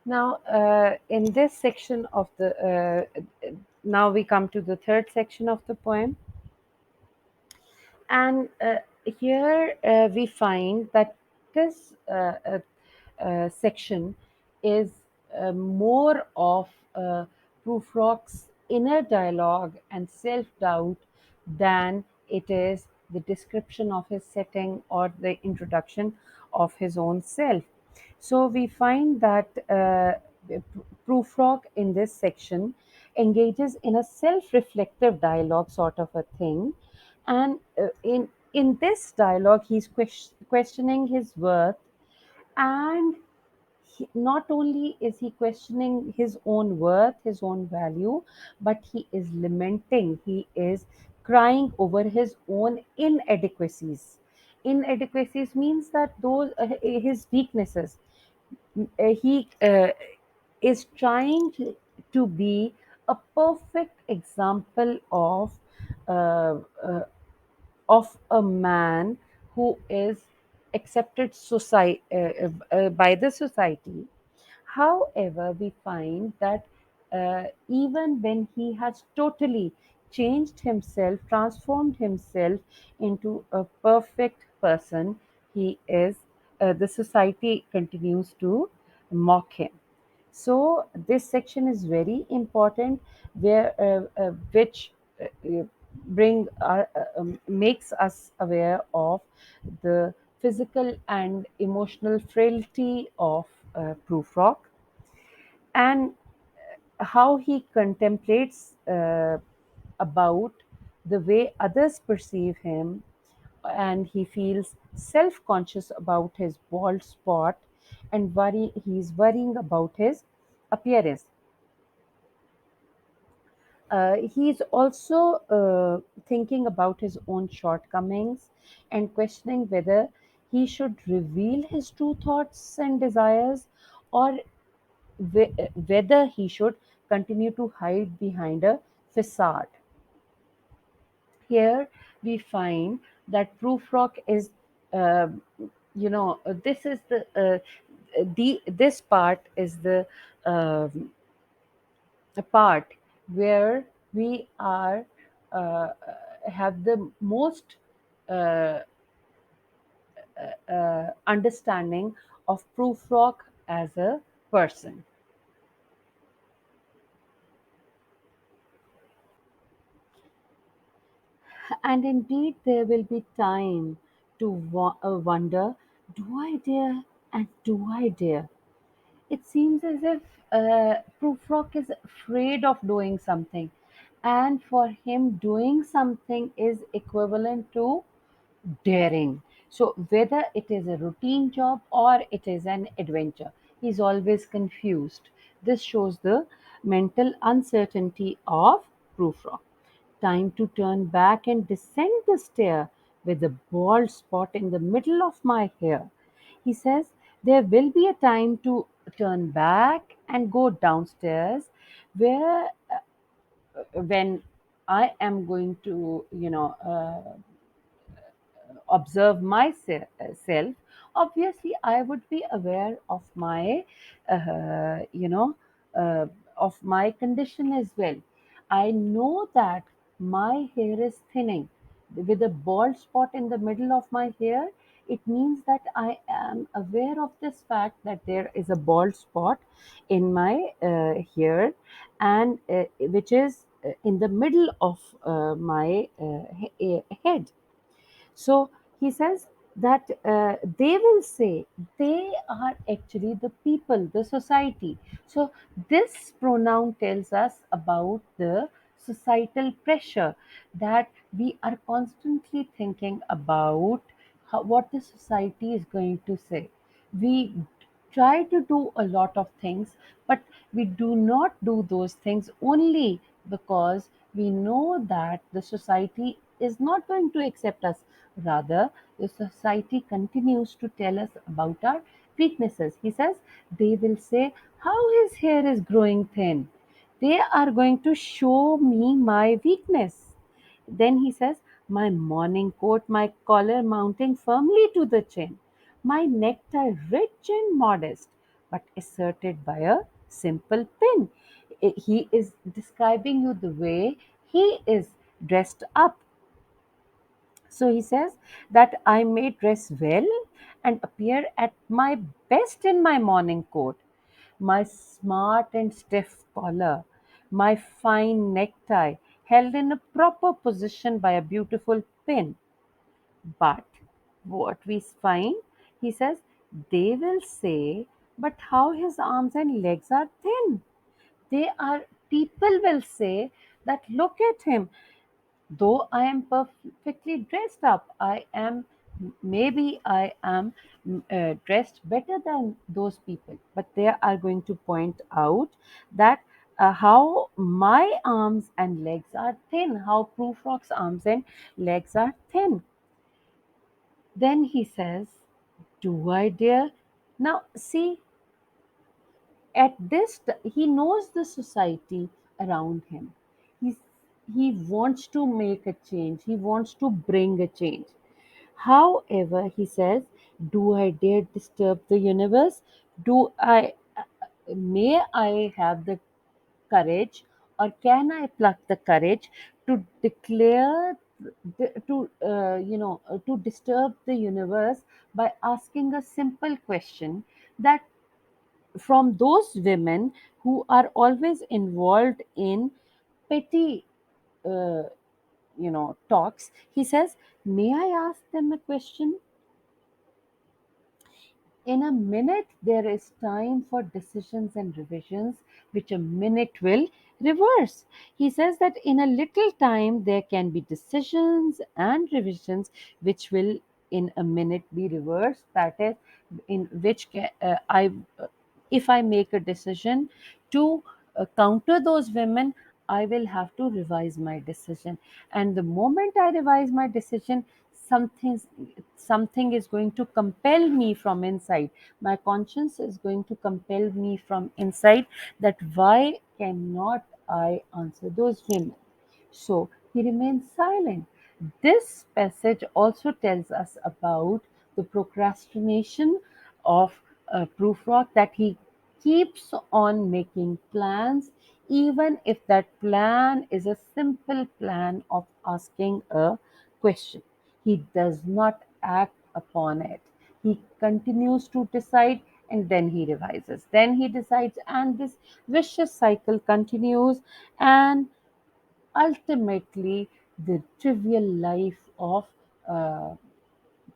Now, in this section of now we come to the third section of the poem, and here we find that this section is more of Prufrock's inner dialogue and self doubt than it is the description of his setting or the introduction of his own self. So we find that Prufrock in this section engages in a self reflective dialogue sort of a thing, and in this dialogue he's questioning his worth, and not only is he questioning his own worth, his own value, but he is lamenting, he is crying over his own inadequacies. Inadequacies means that those his weaknesses. He is trying to be a perfect example uh, uh, of a man who is accepted by the society. However, we find that even when he has totally changed himself, transformed himself into a perfect person, he is the society continues to mock him. So this section is very important, which bring makes us aware of the physical and emotional frailty of Prufrock, and how he contemplates about the way others perceive him, and he feels self-conscious about his bald spot, and he's worrying about his appearance. He's also thinking about his own shortcomings and questioning whether he should reveal his true thoughts and desires, or whether he should continue to hide behind a facade. Here we find that Prufrock is, uh, this is the this part is the part where we are uh, have the most uh, understanding of Prufrock as a person. And indeed, there will be time to wonder, do I dare and do I dare? It seems as if Prufrock is afraid of doing something, and for him, doing something is equivalent to daring. So, whether it is a routine job or it is an adventure, he's always confused. This shows the mental uncertainty of Prufrock. Time to turn back and descend the stair with a bald spot in the middle of my hair. He says there will be a time to turn back and go downstairs where when I am going to, observe myself, obviously I would be aware of my, you know, uh, of my condition as well. I know that my hair is thinning. With a bald spot in the middle of my hair, it means that I am aware of this fact that there is a bald spot in my hair, and which is in the middle of my head. So he says that they will say they are actually the people, the society. So this pronoun tells us about the societal pressure, that we are constantly thinking about what the society is going to say. We try to do a lot of things, but we do not do those things only because we know that the society is not going to accept us. Rather, the society continues to tell us about our weaknesses. He says they will say how his hair is growing thin. They are going to show me my weakness. Then he says, my morning coat, my collar mounting firmly to the chin, my necktie rich and modest, but asserted by a simple pin. He is describing you the way he is dressed up. So he says that I may dress well and appear at my best in my morning coat, my smart and stiff collar, my fine necktie held in a proper position by a beautiful pin. But what we find, he says, they will say, but how his arms and legs are thin. They are, people will say that look at him, though I am perfectly dressed up, maybe I am dressed better than those people, but they are going to point out that how my arms and legs are thin, how Prufrock's arms and legs are thin. Then he says, do I dare? Now, see, at this, he knows the society around him. He's, he wants to make a change, he wants to bring a change. However, he says, do I dare disturb the universe? Do I, may I have the courage, or can I pluck the courage to declare, to disturb the universe by asking a simple question that from those women who are always involved in petty uh, talks. He says, may I ask them a question? In a minute there is time for decisions and revisions, which a minute will reverse. He says that in a little time there can be decisions and revisions which will in a minute be reversed. That is, in which I if I make a decision to counter those women, I will have to revise my decision. And the moment I revise my decision, something something is going to compel me from inside. My conscience is going to compel me from inside that why cannot I answer those women? So he remains silent. This passage also tells us about the procrastination of Prufrock, that he keeps on making plans, even if that plan is a simple plan of asking a question. He does not act upon it. He continues to decide and then he revises. Then he decides, and this vicious cycle continues. And ultimately, the trivial life of uh,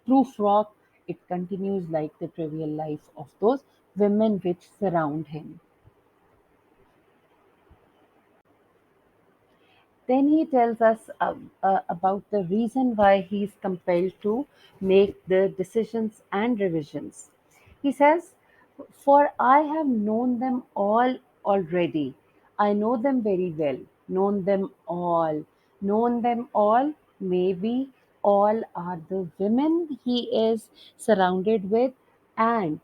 Prufrock, it continues like the trivial life of those women which surround him. Then he tells us about the reason why he is compelled to make the decisions and revisions. He says, for I have known them all already. I know them very well, known them all, maybe all are the women he is surrounded with, and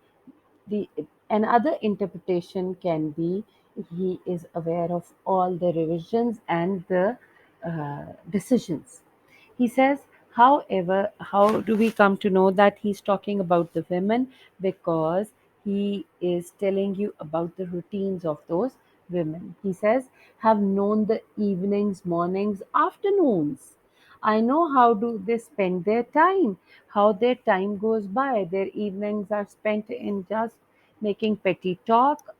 the another interpretation can be he is aware of all the revisions and the decisions. He says, however, how do we come to know that he's talking about the women? Because he is telling you about the routines of those women. He says, have known the evenings, mornings, afternoons. I know how do they spend their time, how their time goes by. Their evenings are spent in just making petty talk,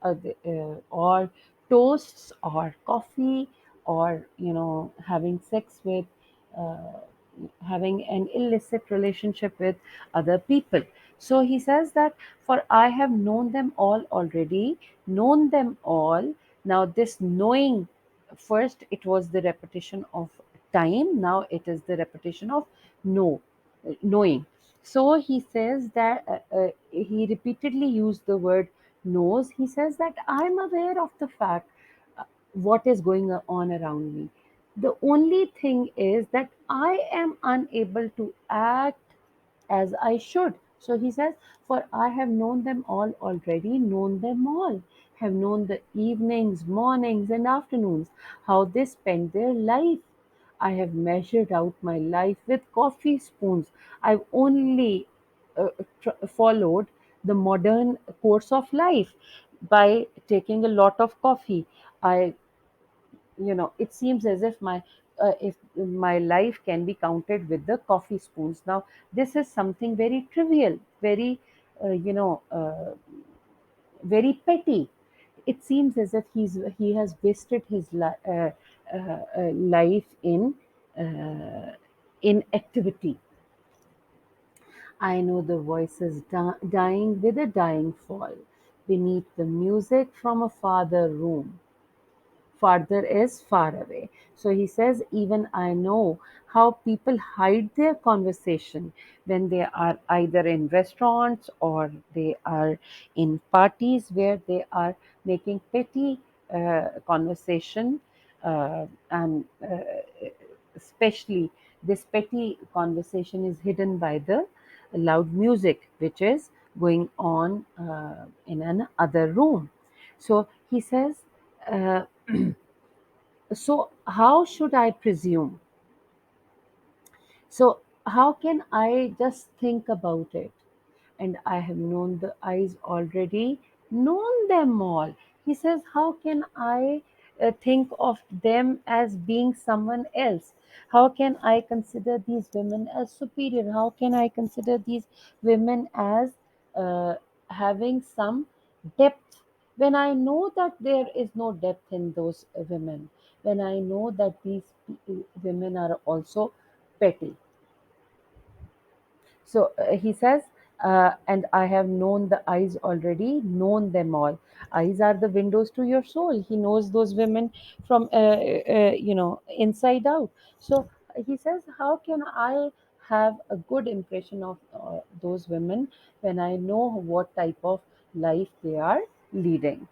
or toasts, or coffee, or having sex with, uh, having an illicit relationship with other people. So he says that, for I have known them all already, known them all. Now, this knowing, first it was the repetition of time, now it is the repetition of know, knowing. So he says that he repeatedly used the word knows. He says that I'm aware of the fact what is going on around me. The only thing is that I am unable to act as I should. So he says, for I have known them all already, known them all, have known the evenings, mornings, and afternoons, how they spend their life. I have measured out my life with coffee spoons. I've only followed the modern course of life by taking a lot of coffee. I, it seems as if my life can be counted with the coffee spoons. Now, this is something very trivial, very, uh, you know, uh, very petty. It seems as if he has wasted his life uh, in activity. I know the voices dying with a dying fall beneath the music from a farther room. Farther is far away. So he says, even I know how people hide their conversation when they are either in restaurants or they are in parties where they are making petty conversation, and especially this petty conversation is hidden by the loud music which is going on in an other room. So he says, uh, so how should I presume? So how can I just think about it? And I have known the eyes already, known them all. He says, how can I think of them as being someone else? How can I consider these women as superior? How can I consider these women as uh, having some depth when I know that there is no depth in those women? When I know that these women are also petty. So he says, and I have known the eyes already, known them all. Eyes are the windows to your soul. He knows those women from, inside out. So he says, how can I have a good impression of those women when I know what type of life they are leading?